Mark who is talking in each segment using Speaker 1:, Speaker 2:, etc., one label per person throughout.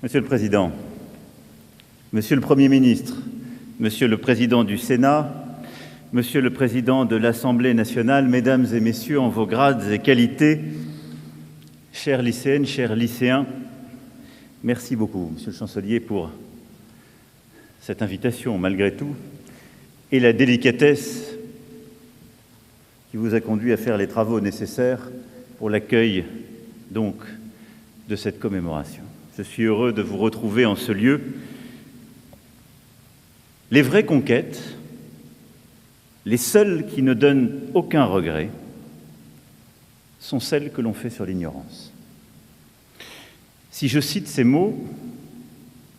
Speaker 1: Monsieur le Président, Monsieur le Premier ministre, Monsieur le Président du Sénat, Monsieur le Président de l'Assemblée nationale, Mesdames et Messieurs, en vos grades et qualités, chères lycéennes, chers lycéens, merci beaucoup, Monsieur le Chancelier, pour cette invitation, malgré tout, et la délicatesse qui vous a conduit à faire les travaux nécessaires pour l'accueil, donc, de cette commémoration. Je suis heureux de vous retrouver en ce lieu. Les vraies conquêtes, les seules qui ne donnent aucun regret, sont celles que l'on fait sur l'ignorance. Si je cite ces mots,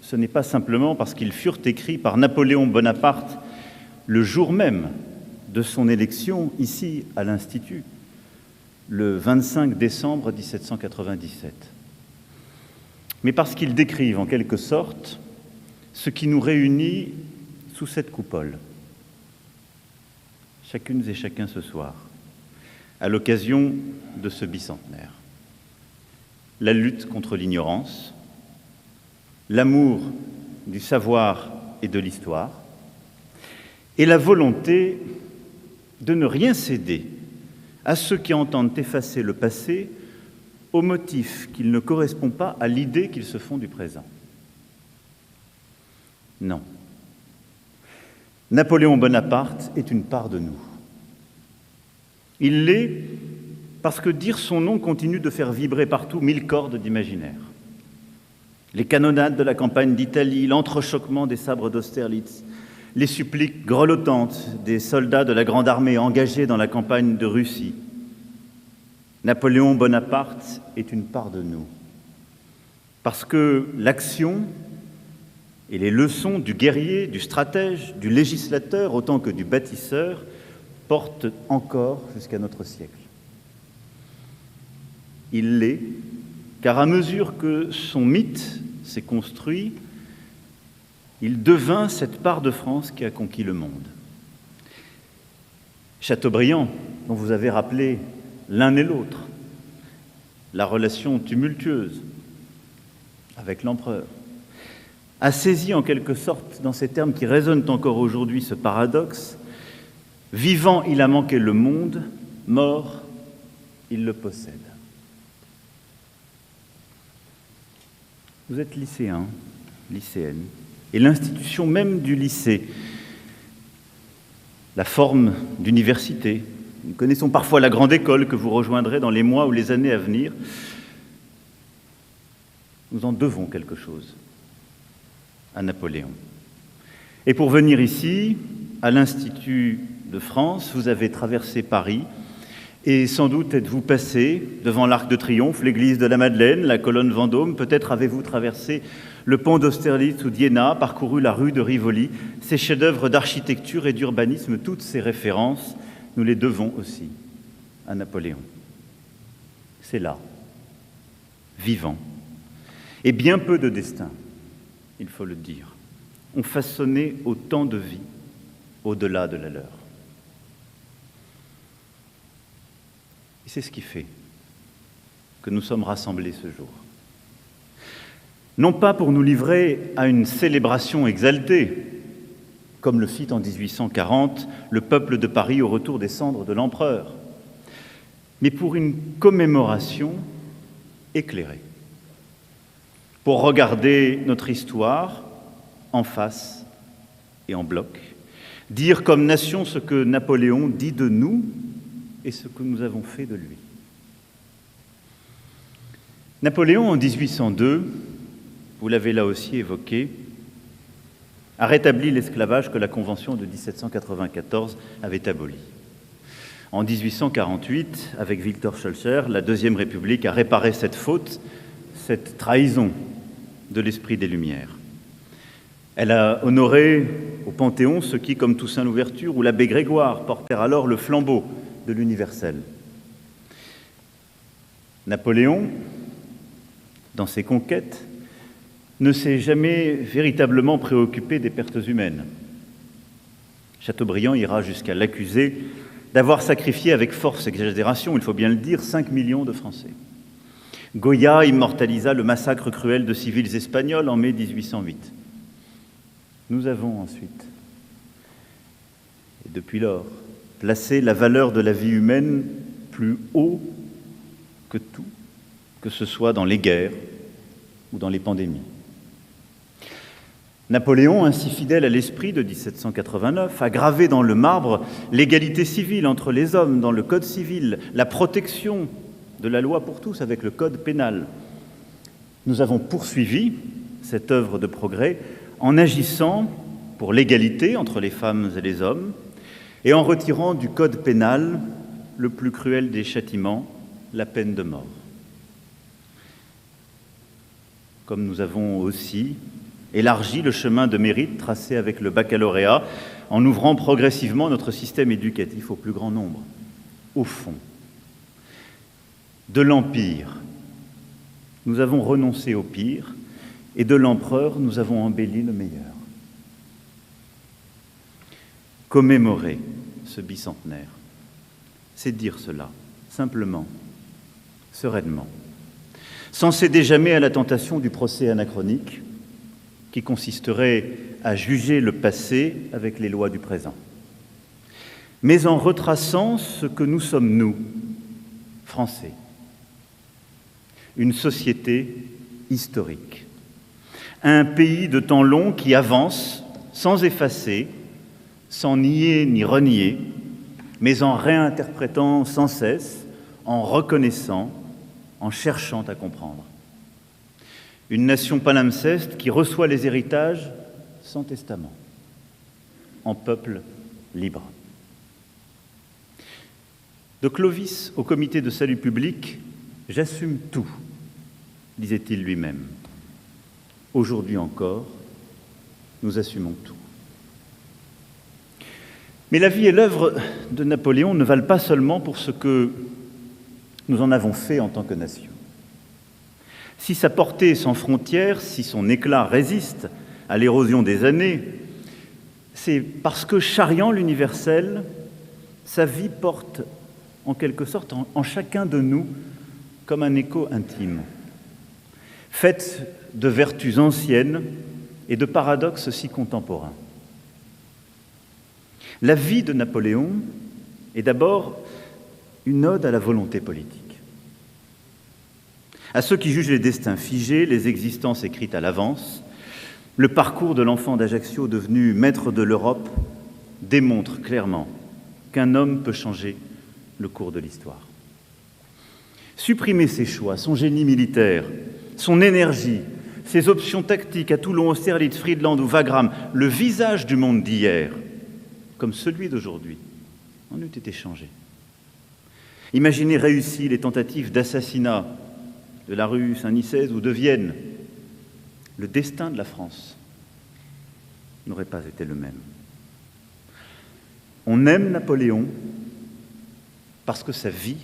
Speaker 1: ce n'est pas simplement parce qu'ils furent écrits par Napoléon Bonaparte le jour même de son élection ici à l'Institut, le 25 décembre 1797, mais parce qu'ils décrivent en quelque sorte ce qui nous réunit sous cette coupole, chacune et chacun ce soir, à l'occasion de ce bicentenaire. La lutte contre l'ignorance, l'amour du savoir et de l'histoire, et la volonté de ne rien céder à ceux qui entendent effacer le passé au motif qu'il ne correspond pas à l'idée qu'ils se font du présent. Non. Napoléon Bonaparte est une part de nous. Il l'est parce que dire son nom continue de faire vibrer partout 1000 cordes d'imaginaire. Les canonnades de la campagne d'Italie, l'entrechoquement des sabres d'Austerlitz, les suppliques grelottantes des soldats de la Grande Armée engagés dans la campagne de Russie. Napoléon Bonaparte est une part de nous, parce que l'action et les leçons du guerrier, du stratège, du législateur, autant que du bâtisseur, portent encore jusqu'à notre siècle. Il l'est, car à mesure que son mythe s'est construit, il devint cette part de France qui a conquis le monde. Chateaubriand, dont vous avez rappelé l'un et l'autre la relation tumultueuse avec l'empereur, a saisi en quelque sorte, dans ces termes qui résonnent encore aujourd'hui, ce paradoxe: vivant, il a manqué le monde, mort, il le possède. Vous êtes lycéen, lycéenne, et l'institution même du lycée, la forme d'université. Nous connaissons parfois la grande école que vous rejoindrez dans les mois ou les années à venir. Nous en devons quelque chose à Napoléon. Et pour venir ici, à l'Institut de France, vous avez traversé Paris et sans doute êtes-vous passé devant l'Arc de Triomphe, l'église de la Madeleine, la colonne Vendôme. Peut-être avez-vous traversé le pont d'Austerlitz ou d'Iéna, parcouru la rue de Rivoli. Ces chefs-d'œuvre d'architecture et d'urbanisme, toutes ces références, nous les devons aussi à Napoléon. C'est là, vivant, et bien peu de destins, il faut le dire, ont façonné autant de vies au-delà de la leur. Et c'est ce qui fait que nous sommes rassemblés ce jour. Non pas pour nous livrer à une célébration exaltée, comme le fit en 1840 le peuple de Paris au retour des cendres de l'empereur, mais pour une commémoration éclairée, pour regarder notre histoire en face et en bloc, dire comme nation ce que Napoléon dit de nous et ce que nous avons fait de lui. Napoléon, en 1802, vous l'avez là aussi évoqué, a rétabli l'esclavage que la Convention de 1794 avait aboli. En 1848, avec Victor Schœlcher, la Deuxième République a réparé cette faute, cette trahison de l'esprit des Lumières. Elle a honoré au Panthéon ceux qui, comme Toussaint Louverture ou l'abbé Grégoire, portèrent alors le flambeau de l'universel. Napoléon, dans ses conquêtes, ne s'est jamais véritablement préoccupé des pertes humaines. Chateaubriand ira jusqu'à l'accuser d'avoir sacrifié avec force et exagération, il faut bien le dire, 5 millions de Français. Goya immortalisa le massacre cruel de civils espagnols en mai 1808. Nous avons ensuite, et depuis lors, placé la valeur de la vie humaine plus haut que tout, que ce soit dans les guerres ou dans les pandémies. Napoléon, ainsi fidèle à l'esprit de 1789, a gravé dans le marbre l'égalité civile entre les hommes dans le Code civil, la protection de la loi pour tous avec le Code pénal. Nous avons poursuivi cette œuvre de progrès en agissant pour l'égalité entre les femmes et les hommes et en retirant du Code pénal le plus cruel des châtiments, la peine de mort. Comme nous avons aussi élargi le chemin de mérite tracé avec le baccalauréat en ouvrant progressivement notre système éducatif au plus grand nombre. Au fond, de l'Empire, nous avons renoncé au pire et de l'Empereur, nous avons embelli le meilleur. Commémorer ce bicentenaire, c'est dire cela, simplement, sereinement, sans céder jamais à la tentation du procès anachronique qui consisterait à juger le passé avec les lois du présent, mais en retraçant ce que nous sommes, nous, Français, une société historique, un pays de temps long qui avance sans effacer, sans nier ni renier, mais en réinterprétant sans cesse, en reconnaissant, en cherchant à comprendre. Une nation palimpseste qui reçoit les héritages sans testament, en peuple libre. De Clovis au comité de salut public, j'assume tout, disait-il lui-même. Aujourd'hui encore, nous assumons tout. Mais la vie et l'œuvre de Napoléon ne valent pas seulement pour ce que nous en avons fait en tant que nation. Si sa portée est sans frontières, si son éclat résiste à l'érosion des années, c'est parce que, charriant l'universel, sa vie porte en quelque sorte en chacun de nous comme un écho intime, faite de vertus anciennes et de paradoxes si contemporains. La vie de Napoléon est d'abord une ode à la volonté politique. À ceux qui jugent les destins figés, les existences écrites à l'avance, le parcours de l'enfant d'Ajaccio devenu maître de l'Europe démontre clairement qu'un homme peut changer le cours de l'histoire. Supprimer ses choix, son génie militaire, son énergie, ses options tactiques à Toulon, Austerlitz, Friedland ou Wagram, le visage du monde d'hier, comme celui d'aujourd'hui, en eût été changé. Imaginez réussir les tentatives d'assassinat de la rue Saint-Nicèze ou de Vienne. Le destin de la France n'aurait pas été le même. On aime Napoléon parce que sa vie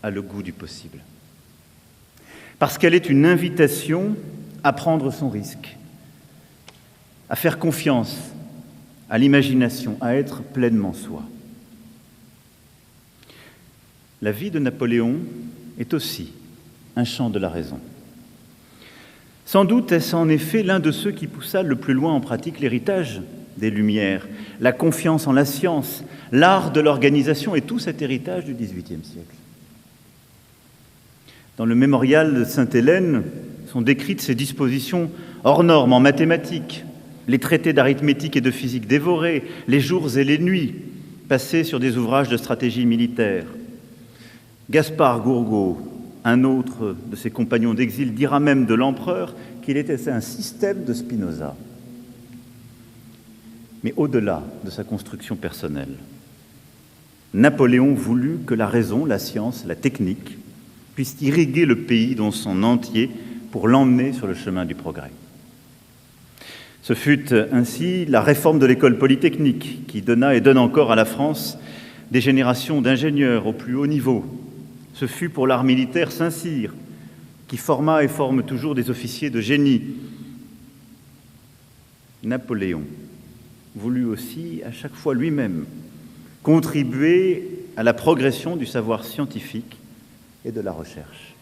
Speaker 1: a le goût du possible. Parce qu'elle est une invitation à prendre son risque, à faire confiance à l'imagination, à être pleinement soi. La vie de Napoléon est aussi un chant de la raison. Sans doute est-ce en effet l'un de ceux qui poussa le plus loin en pratique l'héritage des Lumières, la confiance en la science, l'art de l'organisation et tout cet héritage du XVIIIe siècle. Dans le mémorial de Sainte-Hélène sont décrites ses dispositions hors normes en mathématiques, les traités d'arithmétique et de physique dévorés, les jours et les nuits passés sur des ouvrages de stratégie militaire. Gaspard Gourgaud, un autre de ses compagnons d'exil, dira même de l'empereur qu'il était un système de Spinoza. Mais au-delà de sa construction personnelle, Napoléon voulut que la raison, la science, la technique puissent irriguer le pays dans son entier pour l'emmener sur le chemin du progrès. Ce fut ainsi la réforme de l'école polytechnique qui donna et donne encore à la France des générations d'ingénieurs au plus haut niveau. Ce fut pour l'art militaire Saint-Cyr qui forma et forme toujours des officiers de génie. Napoléon voulut aussi, à chaque fois lui-même, contribuer à la progression du savoir scientifique et de la recherche.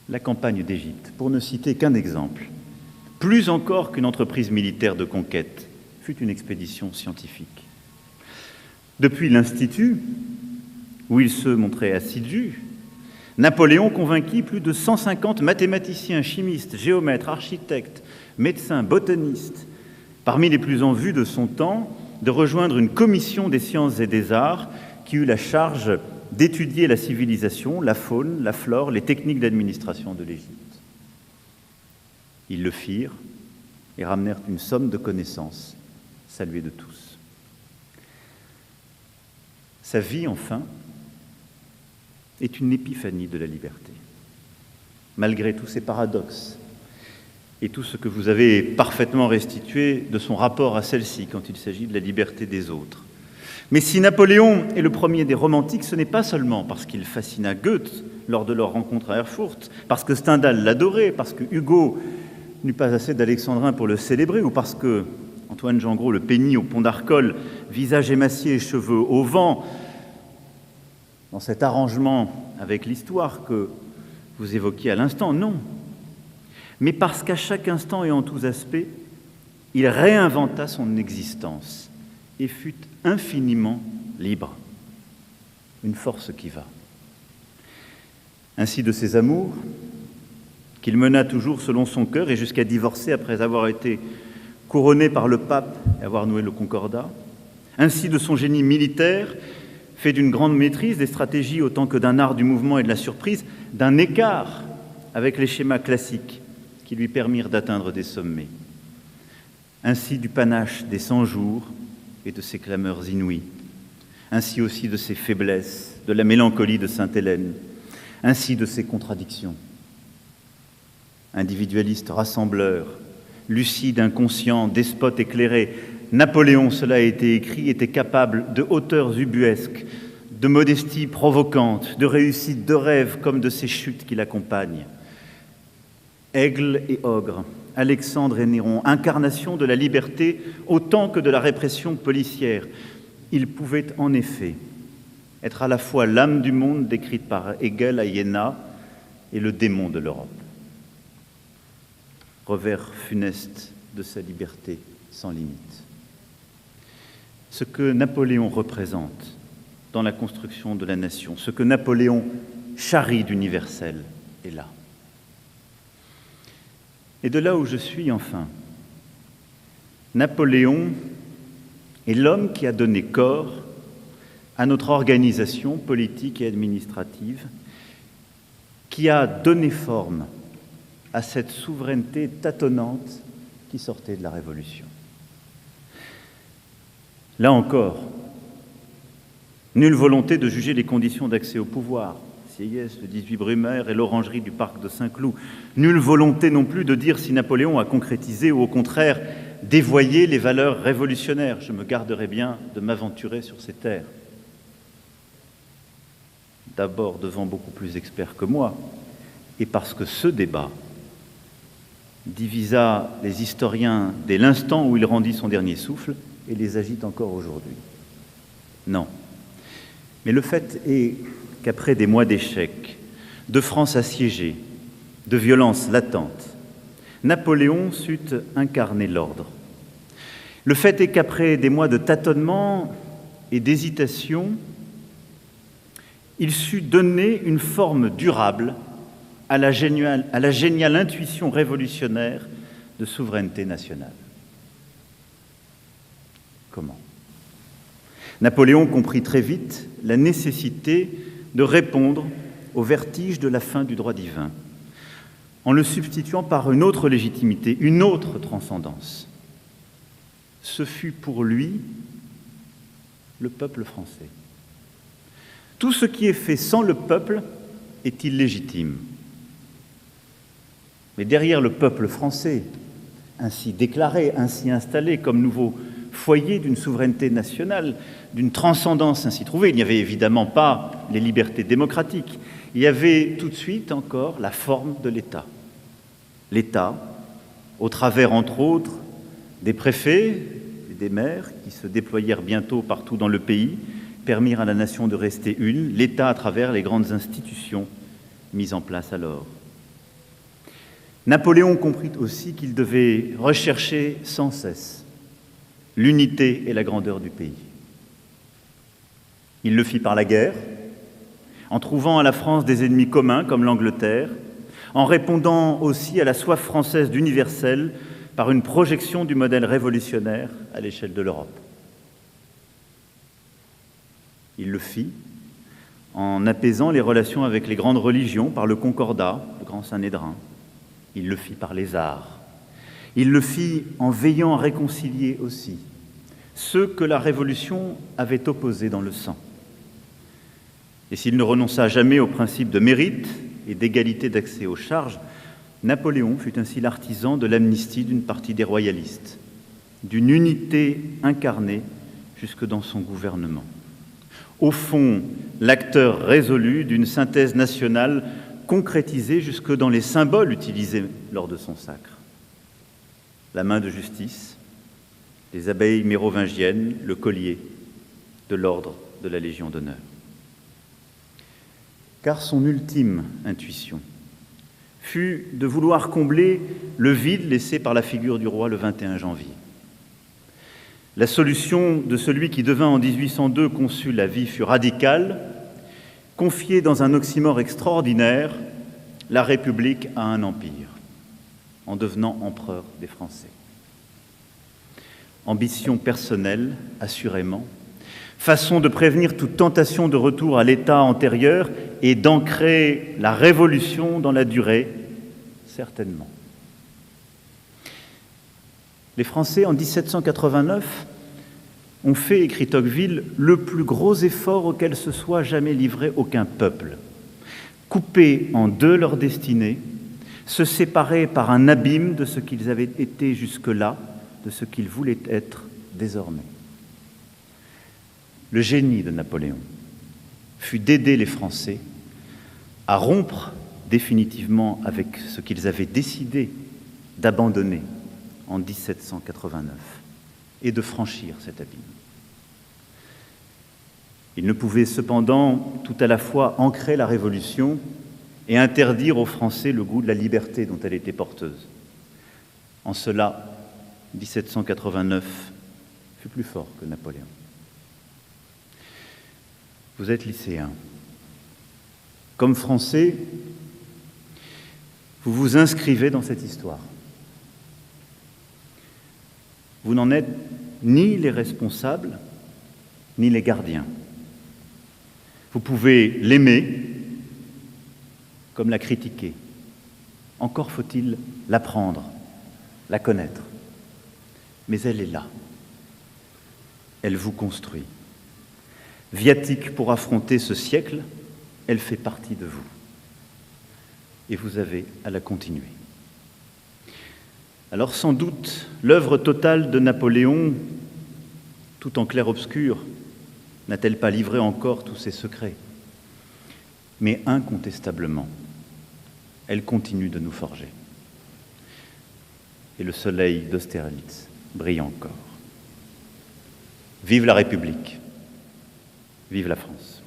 Speaker 1: la campagne d'Égypte, pour ne citer qu'un exemple, plus encore qu'une entreprise militaire de conquête, fut une expédition scientifique. Depuis l'Institut, où il se montrait assidu, Napoléon convainquit plus de 150 mathématiciens, chimistes, géomètres, architectes, médecins, botanistes, parmi les plus en vue de son temps, de rejoindre une commission des sciences et des arts qui eut la charge d'étudier la civilisation, la faune, la flore, les techniques d'administration de l'Égypte. Ils le firent et ramenèrent une somme de connaissances, saluée de tous. Sa vie, enfin, est une épiphanie de la liberté. Malgré tous ses paradoxes et tout ce que vous avez parfaitement restitué de son rapport à celle-ci quand il s'agit de la liberté des autres. Mais si Napoléon est le premier des romantiques, ce n'est pas seulement parce qu'il fascina Goethe lors de leur rencontre à Erfurt, parce que Stendhal l'adorait, parce que Hugo n'eut pas assez d'alexandrin pour le célébrer, ou parce que Antoine Gengros le peignit au pont d'Arcole, visage émacié et cheveux au vent, dans cet arrangement avec l'histoire que vous évoquiez à l'instant, non. Mais parce qu'à chaque instant et en tous aspects, il réinventa son existence et fut infiniment libre. Une force qui va. Ainsi de ses amours, qu'il mena toujours selon son cœur et jusqu'à divorcer après avoir été couronné par le pape et avoir noué le concordat. Ainsi de son génie militaire, fait d'une grande maîtrise des stratégies autant que d'un art du mouvement et de la surprise, d'un écart avec les schémas classiques qui lui permirent d'atteindre des sommets. Ainsi du panache des 100 jours et de ses clameurs inouïes, ainsi aussi de ses faiblesses, de la mélancolie de Sainte-Hélène, ainsi de ses contradictions. Individualiste rassembleur, lucide, inconscient, despote éclairé, Napoléon, cela a été écrit, était capable de hauteurs ubuesques, de modestie provocante, de réussite de rêve comme de ces chutes qui l'accompagnent. Aigle et ogre, Alexandre et Néron, incarnation de la liberté autant que de la répression policière. Il pouvait en effet être à la fois l'âme du monde décrite par Hegel à Iéna et le démon de l'Europe. Revers funeste de sa liberté sans limite. Ce que Napoléon représente dans la construction de la nation, ce que Napoléon charrie d'universel est là. Et de là où je suis, enfin, Napoléon est l'homme qui a donné corps à notre organisation politique et administrative, qui a donné forme à cette souveraineté tâtonnante qui sortait de la Révolution. Là encore, nulle volonté de juger les conditions d'accès au pouvoir, Sieyès, le 18 Brumaire et l'orangerie du parc de Saint-Cloud. Nulle volonté non plus de dire si Napoléon a concrétisé ou au contraire dévoyé les valeurs révolutionnaires. Je me garderai bien de m'aventurer sur ces terres. D'abord devant beaucoup plus experts que moi, et parce que ce débat divisa les historiens dès l'instant où il rendit son dernier souffle et les agite encore aujourd'hui. Non. Mais le fait est qu'après des mois d'échecs, de France assiégée, de violences latentes, Napoléon sut incarner l'ordre. Le fait est qu'après des mois de tâtonnement et d'hésitation, il sut donner une forme durable à la géniale intuition révolutionnaire de souveraineté nationale. Comment ? Napoléon comprit très vite la nécessité de répondre au vertige de la fin du droit divin, en le substituant par une autre légitimité, une autre transcendance. Ce fut pour lui le peuple français. Tout ce qui est fait sans le peuple est illégitime. Mais derrière le peuple français, ainsi déclaré, ainsi installé comme nouveau foyer d'une souveraineté nationale, d'une transcendance ainsi trouvée, il n'y avait évidemment pas les libertés démocratiques. Il y avait tout de suite encore la forme de l'État. L'État, au travers entre autres des préfets et des maires qui se déployèrent bientôt partout dans le pays, permirent à la nation de rester une, l'État à travers les grandes institutions mises en place alors. Napoléon comprit aussi qu'il devait rechercher sans cesse l'unité et la grandeur du pays. Il le fit par la guerre, en trouvant à la France des ennemis communs comme l'Angleterre, en répondant aussi à la soif française d'universel par une projection du modèle révolutionnaire à l'échelle de l'Europe. Il le fit en apaisant les relations avec les grandes religions par le Concordat, le Grand Sanhédrin. Il le fit par les arts. Il le fit en veillant à réconcilier aussi ceux que la Révolution avait opposés dans le sang. Et s'il ne renonça jamais au principe de mérite et d'égalité d'accès aux charges, Napoléon fut ainsi l'artisan de l'amnistie d'une partie des royalistes, d'une unité incarnée jusque dans son gouvernement. Au fond, l'acteur résolu d'une synthèse nationale concrétisée jusque dans les symboles utilisés lors de son sacre. La main de justice, les abeilles mérovingiennes, le collier de l'ordre de la Légion d'honneur. Car son ultime intuition fut de vouloir combler le vide laissé par la figure du roi le 21 janvier. La solution de celui qui devint en 1802 consul à vie fut radicale, confier dans un oxymore extraordinaire la République à un empire, en devenant empereur des Français. Ambition personnelle, assurément, façon de prévenir toute tentation de retour à l'état antérieur et d'ancrer la révolution dans la durée, certainement. Les Français, en 1789, ont fait, écrit Tocqueville, le plus gros effort auquel se soit jamais livré aucun peuple. Couper en deux leur destinée, se séparer par un abîme de ce qu'ils avaient été jusque-là, de ce qu'ils voulaient être désormais. Le génie de Napoléon fut d'aider les Français à rompre définitivement avec ce qu'ils avaient décidé d'abandonner en 1789 et de franchir cet abîme. Il ne pouvait cependant tout à la fois ancrer la Révolution et interdire aux Français le goût de la liberté dont elle était porteuse. En cela, 1789 fut plus fort que Napoléon. Vous êtes lycéen. Comme Français, vous vous inscrivez dans cette histoire. Vous n'en êtes ni les responsables, ni les gardiens. Vous pouvez l'aimer, comme la critiquer. Encore faut-il l'apprendre, la connaître. Mais elle est là. Elle vous construit. Viatique pour affronter ce siècle, elle fait partie de vous. Et vous avez à la continuer. Alors sans doute, l'œuvre totale de Napoléon, tout en clair-obscur, n'a-t-elle pas livré encore tous ses secrets? Mais incontestablement, elle continue de nous forger. Et le soleil d'Austerlitz brille encore. Vive la République! Vive la France!